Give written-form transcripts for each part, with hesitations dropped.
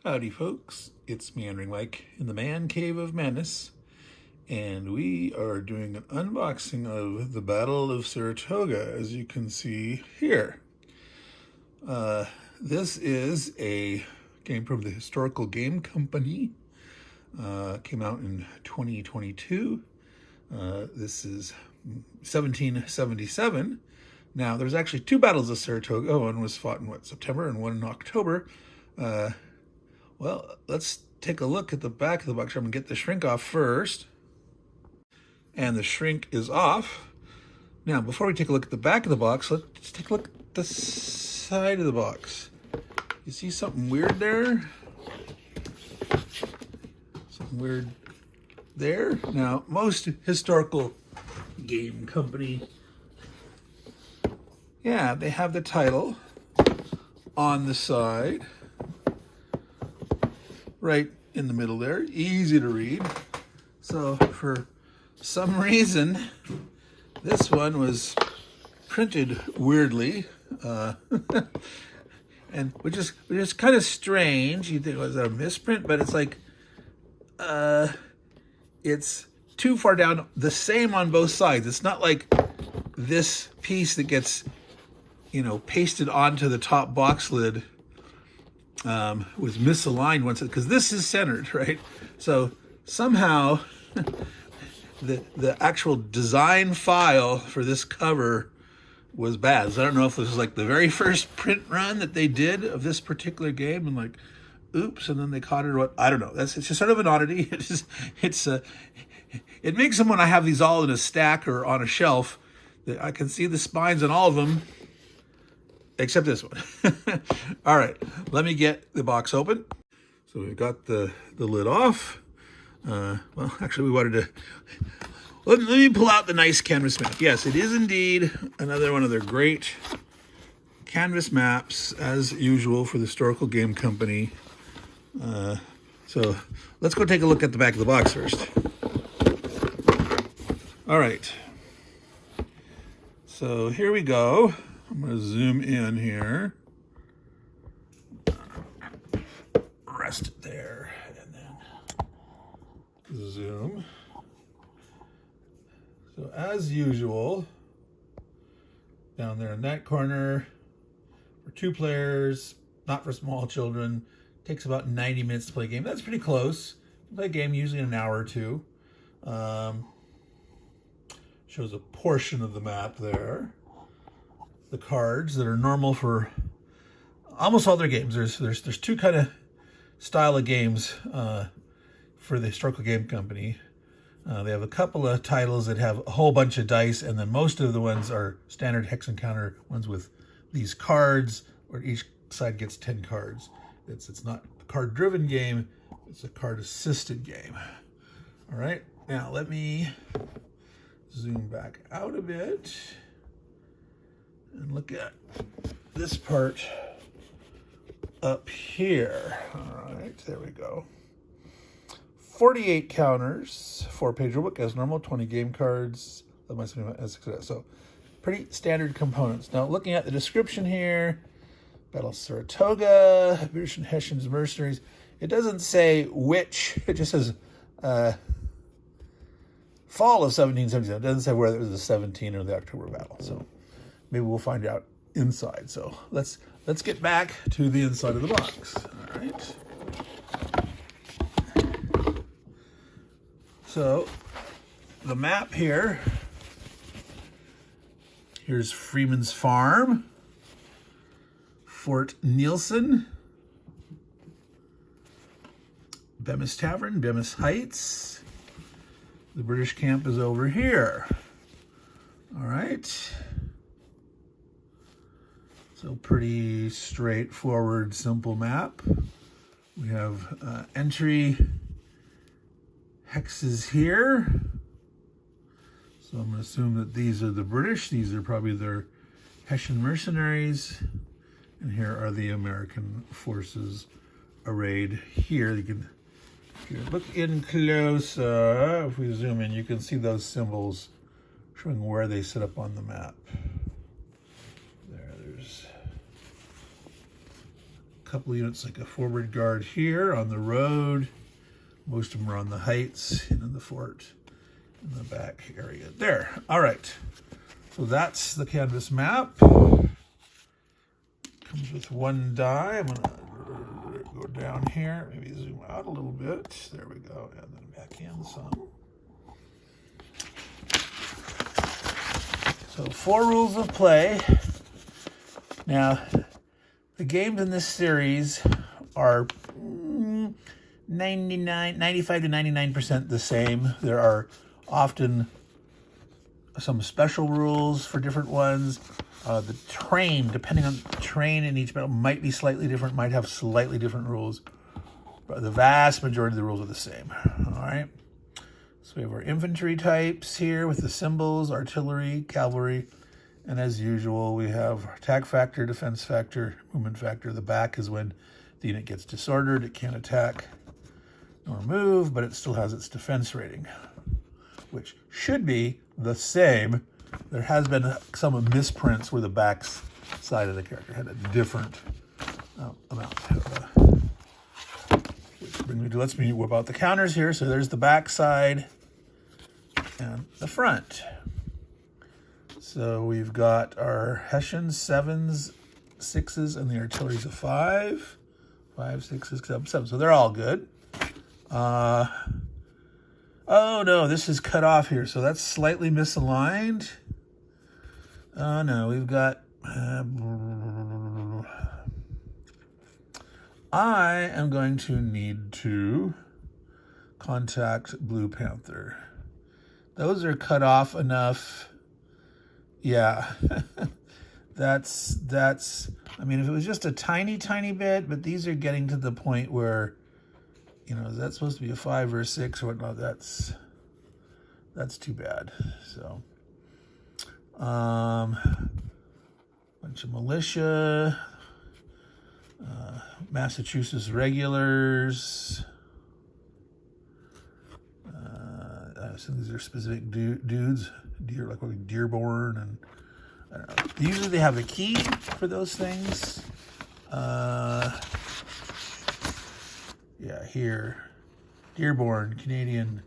Howdy folks, it's Meandering Mike in the Man Cave of Madness, and we are doing an unboxing of the Battle of Saratoga, as you can see here. This is a game from the Historical Game Company. Came out in 2022. This is 1777. Now, there's actually two battles of Saratoga. One was fought in, September, and one in October. Well, let's take a look at the back of the box. I'm going to get the shrink off first. And the shrink is off. Now, before we take a look at the back of the box, let's take a look at the side of the box. You see something weird there? Something weird there? Now, most historical game company, yeah, they have the title on the side, right in the middle there, easy to read. So for some reason, this one was printed weirdly, and which is kind of strange. You think, was that a misprint? But it's like, it's too far down, the same on both sides. It's not like this piece that gets, pasted onto the top box lid was misaligned once, because this is centered, right? So somehow the actual design file for this cover was bad. So I don't know if this was like the very first print run that they did of this particular game, and like, oops, and then they caught it or what? I don't know. It's just sort of an oddity. It makes them, when I have these all in a stack or on a shelf, that I can see the spines on all of them, except this one. All right, let me get the box open. So we've got the lid off. Well, actually, we wanted to, let me pull out the nice canvas map. Yes, it is indeed another one of their great canvas maps, as usual, for the Historical Game Company. So let's go take a look at the back of the box first. All right. So here we go. I'm going to zoom in here. Rest it there, and then zoom. So as usual, down there in that corner, for 2 players, not for small children, takes about 90 minutes to play a game. That's pretty close. You play a game usually in an hour or two. Shows a portion of the map there. The cards that are normal for almost all their games. There's 2 kind of style of games for the Historical Game Company. They have a couple of titles that have a whole bunch of dice, and then most of the ones are standard hex encounter ones with these cards, where each side gets 10 cards. It's not a card-driven game, it's a card-assisted game. All right, now let me zoom back out a bit and look at this part up here. All right, there we go. 48 counters, 4-page rulebook as normal, 20 game cards, so pretty standard components. Now, looking at the description here, Battle of Saratoga, British and Hessians mercenaries. It doesn't say which, it just says fall of 1777. It doesn't say whether it was the 17 or the October battle. So maybe we'll find out inside. So let's get back to the inside of the box. All right. So the map here, here's Freeman's Farm, Fort Nielsen, Bemis Tavern, Bemis Heights. The British camp is over here. All right. So pretty straightforward, simple map. We have entry hexes here. So I'm going to assume that these are the British. These are probably their Hessian mercenaries. And here are the American forces arrayed here. You can, if you look in close, if we zoom in, you can see those symbols showing where they sit up on the map. There's couple of units like a forward guard here on the road. Most of them are on the heights and in the fort in the back area there. All right, so that's the canvas map. Comes with one die. I'm gonna go down here, maybe zoom out a little bit. There we go, and then back in some. So 4 rules of play. Now, the games in this series are 95 to 99% the same. There are often some special rules for different ones. The terrain, depending on the terrain in each battle, might be slightly different, might have slightly different rules. But the vast majority of the rules are the same. All right. So we have our infantry types here with the symbols, artillery, cavalry, and as usual, we have attack factor, defense factor, movement factor. The back is when the unit gets disordered. It can't attack nor move, but it still has its defense rating, which should be the same. There has been some misprints where the back side of the character had a different amount. Which brings me to, lets me whip out the counters here. So there's the back side and the front. So we've got our Hessians, 7s, 6s, and the artillery's a 5. 5, 6, 7, 7. So they're all good. Oh no, this is cut off here. So that's slightly misaligned. Oh no, we've got... I am going to need to contact Blue Panther. Those are cut off enough. Yeah, that's, I mean, if it was just a tiny bit, but these are getting to the point where, you know, is that supposed to be a 5 or a 6 or whatnot? That's too bad. So, bunch of militia, Massachusetts regulars. So these are specific dudes, like Dearborn, and I don't know. Usually they have a key for those things. Yeah, here, Dearborn, Canadian,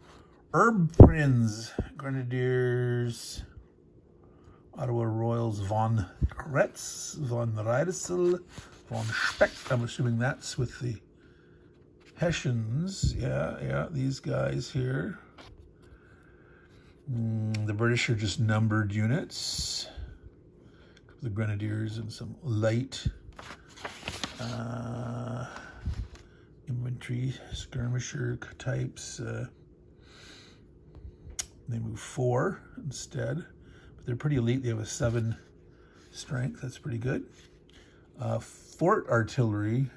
Herb Prinz, Grenadiers, Ottawa Royals, von Kretz, von Reidesel, von Speck. I'm assuming that's with the Hessians. Yeah, these guys here. The British are just numbered units. The Grenadiers and some light infantry, skirmisher types. They move 4 instead, but they're pretty elite. They have a 7 strength. That's pretty good. Fort artillery.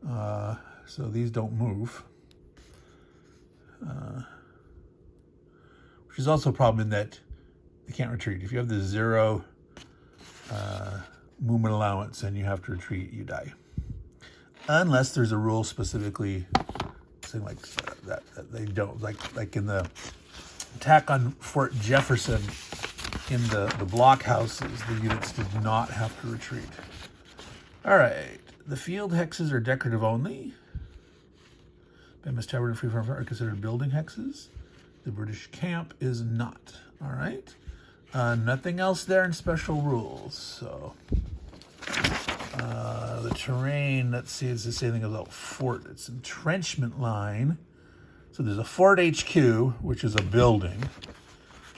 So these don't move. Which is also a problem in that they can't retreat. If you have the 0 movement allowance and you have to retreat, you die. Unless there's a rule specifically saying like that they don't. Like in the attack on Fort Jefferson in the block houses, the units did not have to retreat. All right, the field hexes are decorative only. Bemis Tavern and Free Farm are considered building hexes. The British camp is not. All right. Nothing else there in special rules. So the terrain, let's see, it's the same thing about fort. It's entrenchment line. So there's a fort HQ, which is a building,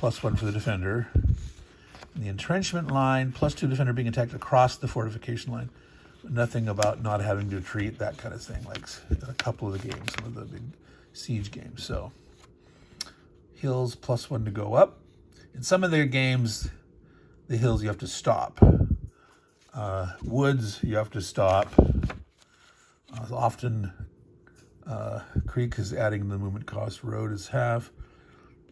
+1 for the defender. And the entrenchment line, +2 defender being attacked across the fortification line. Nothing about not having to retreat, that kind of thing, like a couple of the games, some of the big siege games. So hills, +1 to go up. In some of their games, the hills you have to stop. Woods, you have to stop. Often, creek is adding the movement cost. Road is half.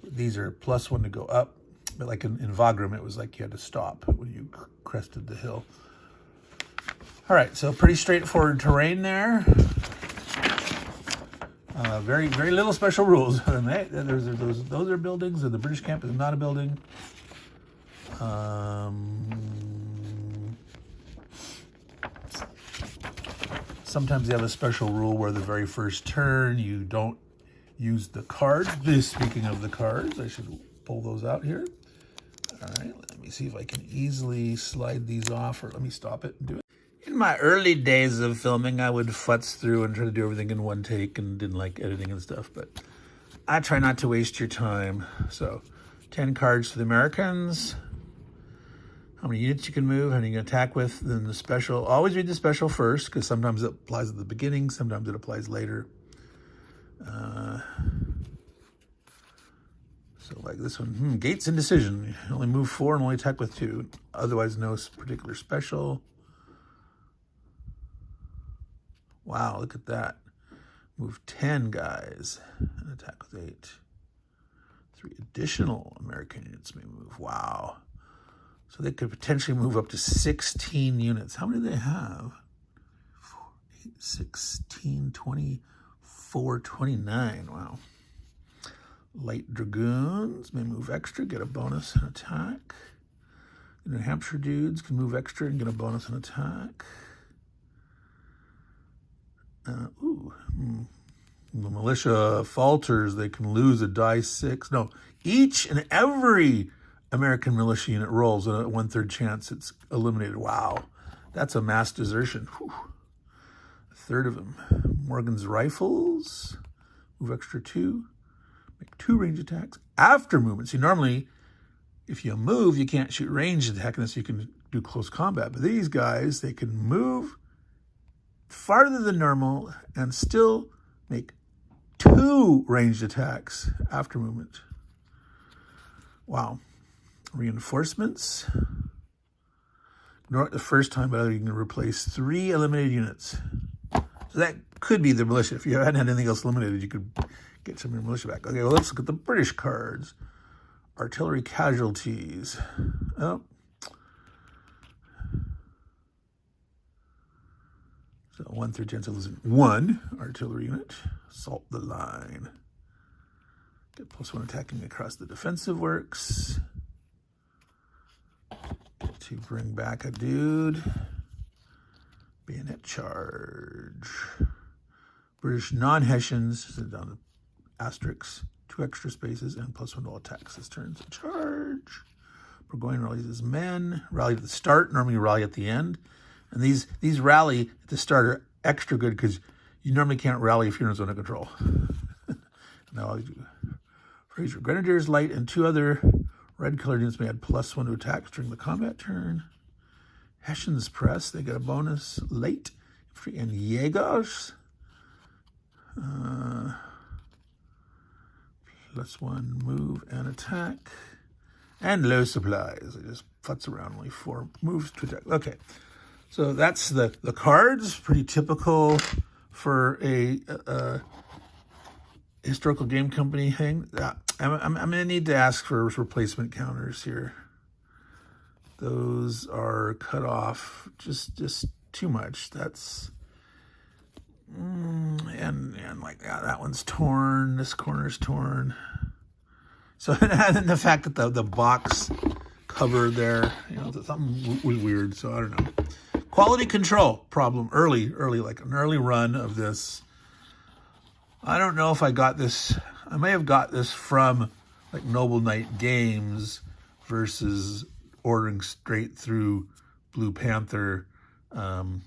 These are +1 to go up. But like in Wagram, it was like you had to stop when you crested the hill. All right, so pretty straightforward terrain there. Very little special rules. Those are buildings, and the British camp is not a building. Sometimes they have a special rule where the very first turn you don't use the cards. Speaking of the cards, I should pull those out here. All right, let me see if I can easily slide these off, or let me stop it and do it. In my early days of filming, I would futz through and try to do everything in one take and didn't like editing and stuff, but I try not to waste your time. So 10 cards for the Americans. How many units you can move, how many you can attack with, then the special. Always read the special first, because sometimes it applies at the beginning, sometimes it applies later. So like this one, Gates Indecision. You only move 4 and only attack with 2. Otherwise, no particular special. Wow, look at that. Move 10 guys and attack with 8. 3 additional American units may move. Wow. So they could potentially move up to 16 units. How many do they have? 4, 8, 16, 24, 29. Wow. Light Dragoons may move extra, get a bonus and attack. The New Hampshire dudes can move extra and get a bonus and attack. The militia falters, they can lose a die 6. No, each and every American militia unit rolls a 1/3 chance it's eliminated. Wow, that's a mass desertion. Whew. A third of them. Morgan's rifles, move extra 2, make 2 range attacks after movement. See, normally, if you move, you can't shoot ranged attack unless you can do close combat. But these guys, they can move farther than normal and still make 2 ranged attacks after movement. Wow. Reinforcements. Ignore it the first time, but you can replace 3 eliminated units. So that could be the militia. If you hadn't had anything else eliminated, you could get some of your militia back. Okay, well, let's look at the British cards. Artillery casualties. Oh. So 1/3 chance of losing 1 artillery unit. Salt the line. Get +1 attacking across the defensive works. Get to bring back a dude. Bayonet charge. British non-Hessians, down to asterisks, 2 extra spaces, and +1 to all attacks this turn. So charge. Burgoyne rallies his men. Rally at the start, normally rally at the end. And these rally at the start are extra good because you normally can't rally if you're in zone of control. Now I'll do Fraser Grenadiers Light and 2 other red colored units may add +1 to attacks during the combat turn. Hessians Press, they get a bonus late. And Jägers. +1 move and attack. And low supplies. They just futz around, only 4 moves to attack. Okay. So that's the cards, pretty typical for a historical game company thing. I'm going to need to ask for replacement counters here. Those are cut off just too much. That's and like that one's torn. This corner's torn. So and the fact that the box cover there, something was weird. So I don't know. Quality control problem early, like an early run of this. I don't know if I got this. I may have got this from like Noble Knight Games versus ordering straight through Blue Panther. And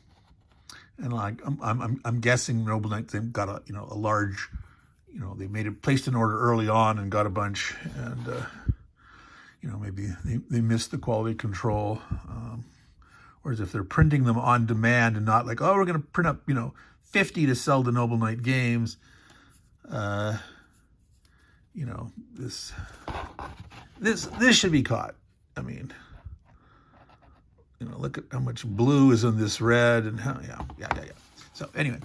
like I'm guessing Noble Knight, they've got a large, they placed an order early on and got a bunch, and maybe they missed the quality control. Whereas if they're printing them on demand and not like, oh, we're going to print up, 50 to sell to Noble Knight Games, this should be caught. I mean, look at how much blue is in this red, and how, yeah. So anyway,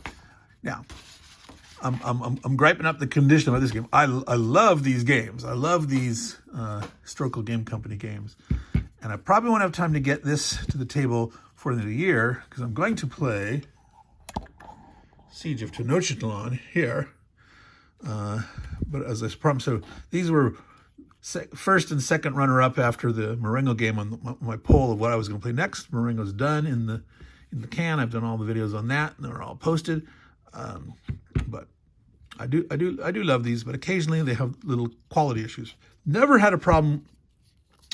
now I'm griping up the condition about this game. I love these games. I love these historical game company games. And I probably won't have time to get this to the table for the end of the year because I'm going to play Siege of Tenochtitlan here. But as I promised, so these were first and second runner-up after the Marengo game on my poll of what I was going to play next. Marengo's done in in the can. I've done all the videos on that, and they're all posted. But I do love these, but occasionally they have little quality issues. Never had a problem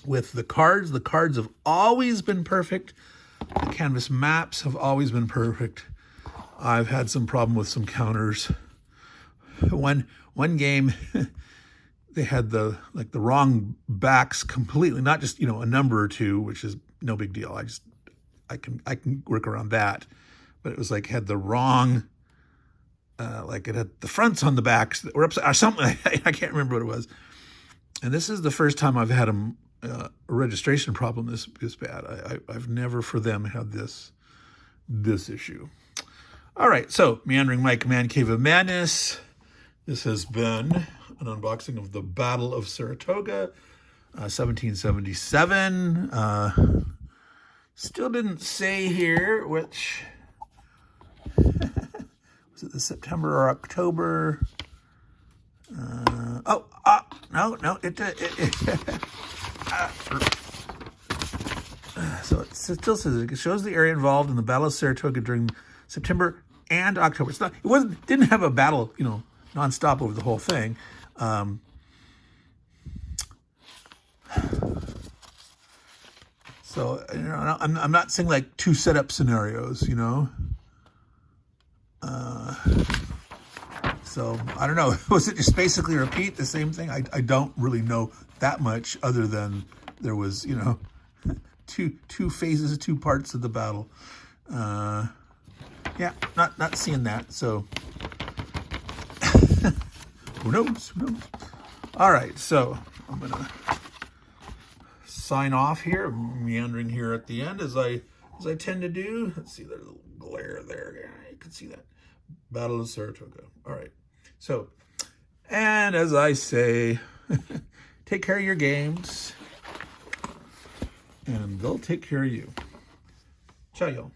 with the cards. The cards have always been perfect. The canvas maps have always been perfect. I've had some problem with some counters. One game, they had the wrong backs completely, not just, a number or two, which is no big deal. I can work around that. But it was like had the wrong, like it had the fronts on the backs that were upside or something. I can't remember what it was. And this is the first time I've had a registration problem this bad. I've never for them had this issue. All right, so Meandering Mike, Man Cave of Madness. This has been an unboxing of the Battle of Saratoga, 1777. Still didn't say here which, was it the September or October? No, so it still says it shows the area involved in the Battle of Saratoga during September and October. Didn't have a battle, nonstop over the whole thing. So I'm not saying like two setup scenarios, So I don't know. Was it just basically repeat the same thing? I don't really know that much, other than there was two phases, two parts of the battle. Yeah, not seeing that. So who knows? All right, so I'm gonna sign off here, meandering here at the end as I tend to do. Let's see, there's a little glare there. Yeah, you can see that. Battle of Saratoga. All right. So, and as I say, take care of your games, and they'll take care of you. Ciao, y'all.